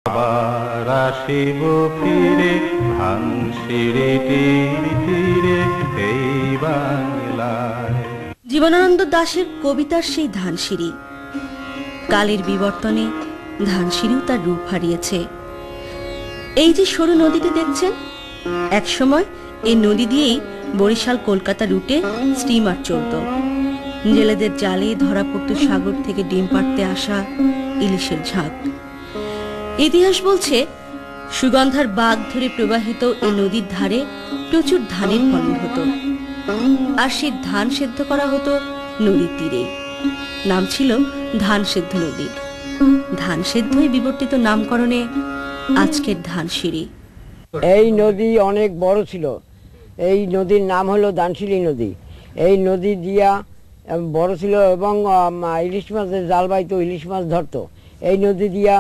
আবার আসিব ফিরে ধানসিঁড়িটির তীরে এই বাংলায়। জীবনানন্দ দাশের কবিতার সেই ধানসিঁড়ি, কালের বিবর্তনে ধানসিঁড়িও তার রূপ হারিয়েছে। এই যে সরু নদীটি দেখছেন, একসময় এই নদী দিয়েই বরিশাল কলকাতা রুটে স্টিমার চলত। জেলেদের জালে ধরা পড়ত সাগর থেকে ডিম পাড়তে আসা ইলিশের ঝাঁক। ইতিহাস বলছে সুগন্ধার বাঁক ধরে প্রবাহিত এই নদীর ধারে প্রচুর ধানের ফলন হতো, আর সেই ধান সেদ্ধ করা হতো নদীর তীরে। নাম ছিল ধান সেদ্ধ নদী। ধান সেদ্ধই বিবর্তিত নামকরণে আজকের ধানসিঁড়ি। এই নদী অনেক বড় ছিল। এই নদীর নাম হলো ধানসিঁড়ি নদী। এই নদী দিয়া বড় ছিল এবং ইলিশ মাছের জাল বাইতো, ইলিশ মাছ ধরতো। এই নদী দিয়া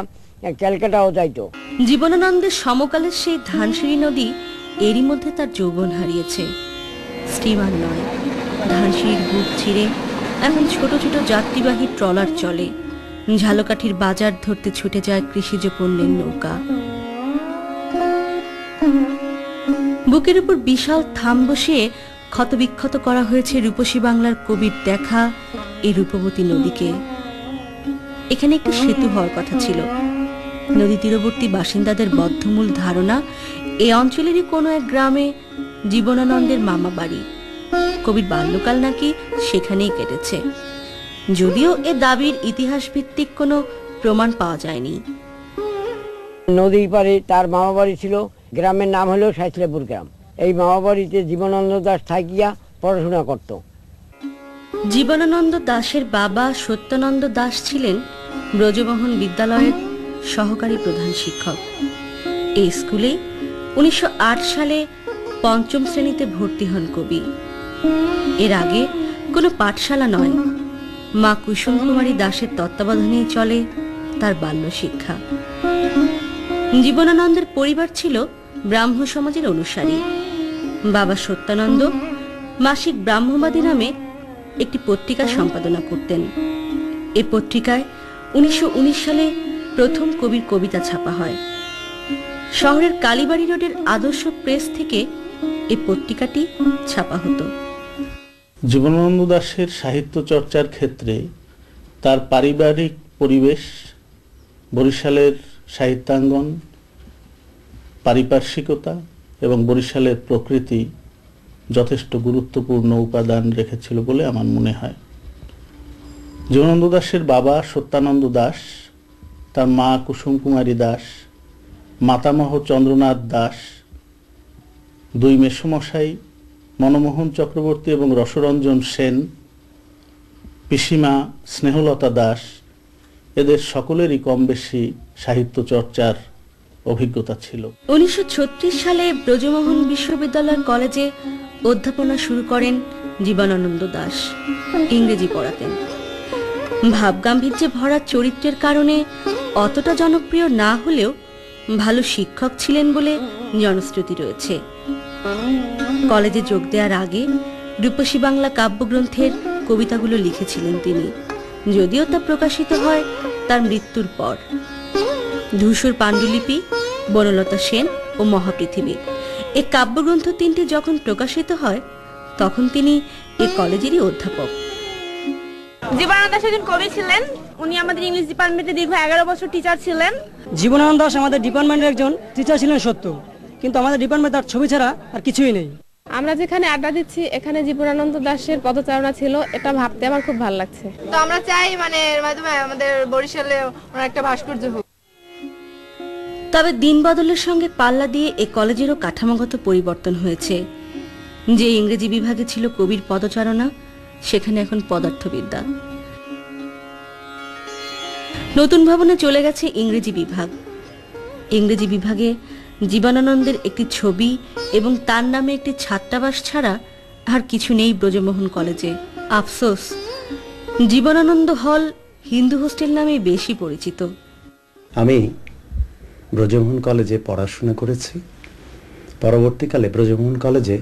ক্যালকাটাও যাইতো। জীবনানন্দের সমকালের সেই ধানসিঁড়ি নদী এরই মধ্যে তার যৌবন হারিয়েছে। স্টিমার নয়, ধানসিঁড়ির বুক ছিঁড়ে এখন ছোট ছোট যাত্রীবাহী ট্রলার চলে। ঝালকাঠির বাজার ধরতে ছুটে যায় কৃষিজ পণ্যের নৌকা। বুকের উপর বিশাল থাম বসিয়ে ক্ষতবিক্ষত করা হয়েছে রূপসী বাংলার কবির দেখা এই রূপবতী নদীকে। এখানে একটি সেতু হওয়ার কথা ছিল। নদী তীরবর্তী বাসিন্দাদের বদ্ধমূল ধারণা, এই অঞ্চলেরই কোনো এক গ্রামে জীবনানন্দের মামা বাড়ি। কবির বাল্যকাল নাকি সেখানেই কেটেছে, যদিও এ দাবির ইতিহাস ভিত্তিক কোনো প্রমাণ পাওয়া যায়নি। নদীর পারে তার মামা বাড়ি ছিল, গ্রামের নাম হলো সাইথলেপুর গ্রাম। এই মামা বাড়িতে জীবনানন্দ দাশ থাকিয়া পড়াশোনা করত। জীবনানন্দ দাশের বাবা সত্যানন্দ দাশ ছিলেন ব্রজমোহন বিদ্যালয়ের সহকারী প্রধান শিক্ষক। এই স্কুলে 1908 সালে পঞ্চম শ্রেণীতে ভর্তি হন কবি। এর আগে কোনো পাঠশালা নয়, মা কুসুম কুমারী দাশের তত্ত্বাবধানেই চলে তার বাল্য শিক্ষা। জীবনানন্দের পরিবার ছিল ব্রাহ্ম সমাজের অনুসারী। বাবা সত্যানন্দ মাসিক ব্রাহ্মবাদী নামে একটি পত্রিকা সম্পাদনা করতেন। এ পত্রিকায় 1919 সালে প্রথম কবির কবিতা ছাপা হয়। শহরের কালীবাড়ি রোডের আদর্শ প্রেস থেকে এই পত্রিকাটি ছাপা হতো। জীবনানন্দ দাশের সাহিত্য চর্চার ক্ষেত্রে তার পারিবারিক পরিবেশ, বরিশালের সাহিত্যাঙ্গন, পারিপার্শ্বিকতা এবং বরিশালের প্রকৃতি যথেষ্ট গুরুত্বপূর্ণ উপাদান রেখেছিল বলে আমার মনে হয়। জীবনানন্দ দাশের বাবা সত্যানন্দ দাশ, তার মা কুসুম কুমারী দাস, মাতামহ চন্দ্রনাথ দাস, দুই মেসোমশাই মনমোহন চক্রবর্তী এবং রসরঞ্জন সেন, পিসিমা স্নেহলতা দাস, এদের সকলেরই কম বেশি সাহিত্য চর্চার অভিজ্ঞতা ছিল। 1936 সালে ব্রজমোহন বিশ্ববিদ্যালয় কলেজে অধ্যাপনা শুরু করেন জীবনানন্দ দাশ। ইংরেজি পড়াতেন। ভাবগাম্ভীর্যে ভরা চরিত্রের কারণে অতটা জনপ্রিয় না হলেও ভালো শিক্ষক ছিলেন বলে জনশ্রুতি রয়েছে। কলেজে যোগ দেওয়ার আগে রূপসী বাংলা কাব্যগ্রন্থের কবিতাগুলো লিখেছিলেন তিনি, যদিও তা প্রকাশিত হয় তার মৃত্যুর পর। ধূসর পাণ্ডুলিপি, বনলতা সেন ও মহাপৃথিবী, এই কাব্যগ্রন্থ তিনটি যখন প্রকাশিত হয় তখন তিনি এই কলেজেরই অধ্যাপক। জীবনানন্দ দাশ একজন কবি ছিলেন। উনি আমাদের ইংলিশ ডিপার্টমেন্টে দীর্ঘ 11 বছর টিচার ছিলেন। জীবনানন্দ দাশ আমাদের ডিপার্টমেন্টের একজন টিচার ছিলেন সত্য, কিন্তু আমাদের ডিপার্টমেন্টে তার ছবি ছাড়া আর কিছুই নেই। আমরা যেখানে আড্ডা দিচ্ছি এখানে জীবনানন্দ দাশের পদচারণা ছিল, এটা ভাবতে আমার খুব ভালো লাগছে। তো আমরা চাই মানে এর মাধ্যমে আমাদের বরিশালে ওনার একটা ভাস্কর্য হোক। তবে দিন বদলের সঙ্গে পাল্লা দিয়ে এই কলেজেরও কাঠামোগত পরিবর্তন হয়েছে। যে ইংরেজি বিভাগে ছিল কবির পদচারণা, সেখানে এখন পদার্থবিদ্যা। নতুন ভবনে চলে গেছে ইংরেজি বিভাগ। ইংরেজি বিভাগে জীবনানন্দের একটি ছবি এবং তার নামে একটি ছাত্রাবাস ছাড়া আর কিছু নেই ব্রজমোহন কলেজে। আফসোস, জীবনানন্দ হল হিন্দু হোস্টেল নামে বেশি পরিচিত। আমি ব্রজমোহন কলেজে পড়াশোনা করেছি। পরবর্তীকালে ব্রজমোহন কলেজে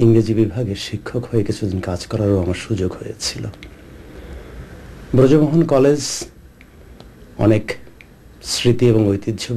ইংরেজি বিভাগের শিক্ষক হয়ে কিছুদিন কাজ করারও আমার সুযোগ হয়েছিল। ব্রজমোহন কলেজ অনেক স্মৃতি এবং ঐতিহ্য